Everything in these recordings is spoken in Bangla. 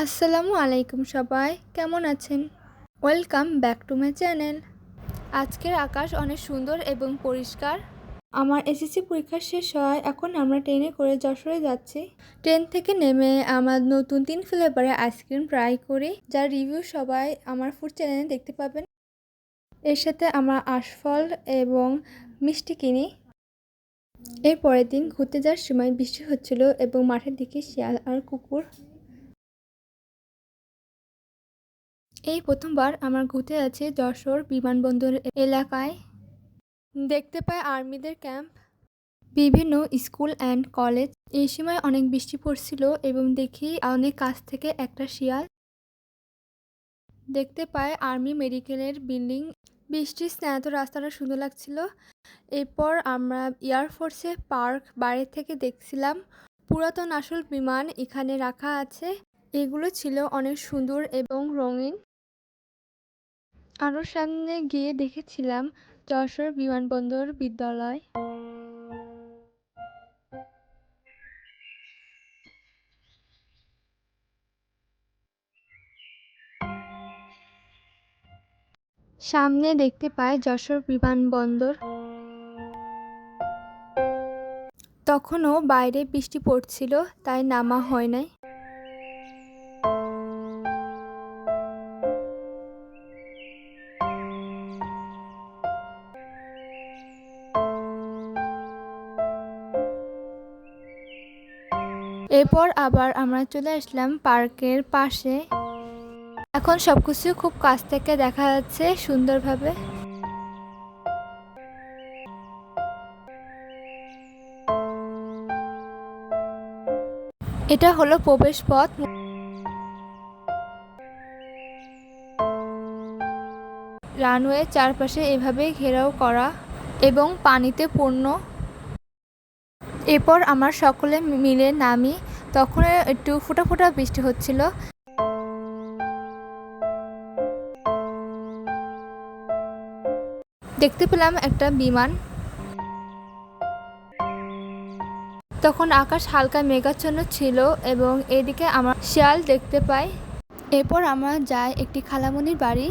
আসসালামু আলাইকুম সবাই, কেমন আছেন? Welcome back to my channel. আজকের আকাশ অনেক সুন্দর এবং পরিষ্কার। আমার এসএসসি পরীক্ষা শেষ হয়, এখন আমরা ট্রেনে করে যশোরে যাচ্ছি। ট্রেন থেকে নেমে আমার নতুন 3 ফ্লেভারের আইসক্রিম ট্রাই করি, যার রিভিউ সবাই আমার ফুড চ্যানেলে দেখতে পাবেন। এর সাথে আমরা আশফল এবং মিষ্টি কিনি। এর পরের দিন ঘুরতে যাওয়ার সময় বৃষ্টি হচ্ছিল এবং মাঠের দিকে শিয়াল আর কুকুর। এই প্রথমবার আমার ঘুরতে যাচ্ছি যশোর বিমানবন্দর এলাকায়। দেখতে পাই আর্মিদের ক্যাম্প, বিভিন্ন স্কুল অ্যান্ড কলেজ। এই সময় অনেক বৃষ্টি পড়ছিল এবং দেখি অনেক কাছ থেকে একটা শিয়াল। দেখতে পাই আর্মি মেডিকেলের বিল্ডিং। বৃষ্টির স্নাত রাস্তাটা সুন্দর লাগছিল। এরপর আমরা এয়ারফোর্সে পার্ক বাইরে থেকে দেখছিলাম। পুরাতন আসল বিমান এখানে রাখা আছে। এগুলো ছিল অনেক সুন্দর এবং রঙিন। আরও সামনে গিয়ে দেখেছিলাম যশোর বিমানবন্দর বিদ্যালয়। সামনে দেখতে পাই যশোর বিমানবন্দর। তখনও বাইরে বৃষ্টি পড়ছিল, তাই নামা হয় নাই। এরপর আবার আমরা চলে আসলাম পার্কের পাশে। এখন সবকিছু খুব কাছ থেকে দেখা যাচ্ছে সুন্দরভাবে। এটা হলো প্রবেশ পথ। রানওয়ে চারপাশে এভাবে ঘেরাও করা এবং পানিতে পূর্ণ। এরপর আমরা সকলে মিলে নামি। তখন একটু ফোঁটা ফোঁটা বৃষ্টি হচ্ছিল। দেখতে পেলাম একটা বিমান। তখন আকাশ হালকা মেঘাচ্ছন্ন ছিল এবং এদিকে আমরা শিয়াল দেখতে পাই। এরপর আমরা যাই একটি খালামণির বাড়ি।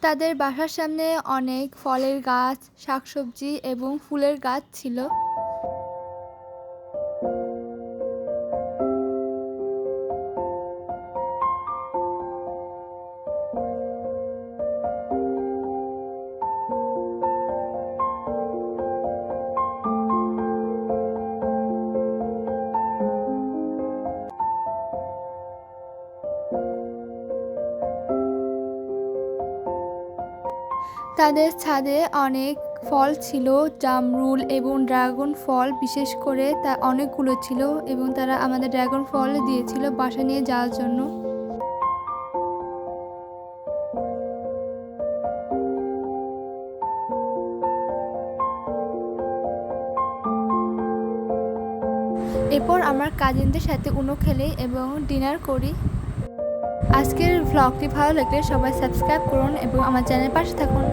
তাদের বাসার সামনে অনেক ফলের গাছ, শাকসবজি এবং ফুলের গাছ ছিল। তাদের ছাদে অনেক ফল ছিল, জামরুল এবং ড্রাগন ফল বিশেষ করে তা অনেকগুলো ছিল এবং তারা আমাদের ড্রাগন ফল দিয়েছিল বাসা নিয়ে যাওয়ার জন্য। এরপর আমার কাজিনদের সাথে উনো খেলি এবং ডিনার করি। আজকের ভ্লগটি ভালো লাগলে সবাই সাবস্ক্রাইব করুন এবং আমার চ্যানেলের পাশে থাকুন।